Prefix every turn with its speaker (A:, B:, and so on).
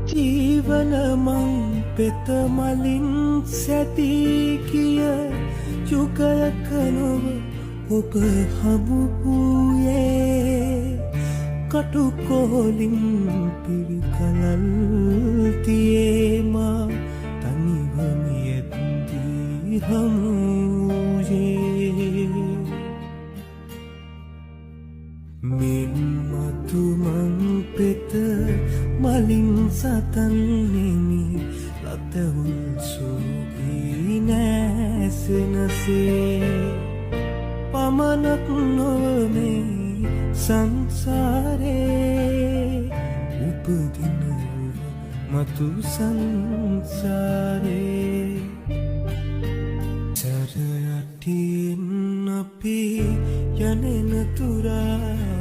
A: ජීවන මං පෙත මලින් සැදී කිය යුගයක නොව ඔබ හමු වූයේ කටුකොහලින් පිරිකලල් තියේ මා තනිව මියද්දී හමු වූයේ මෙන් මතු මං පෙත මලින් සතන් නෙමි ලතවුල් සූගී නෑසෙනසේ පමණක් නොවමේ සංසාරේ උපදින මතු සංසාරේ සැරයටින් අපි යනෙන තුරා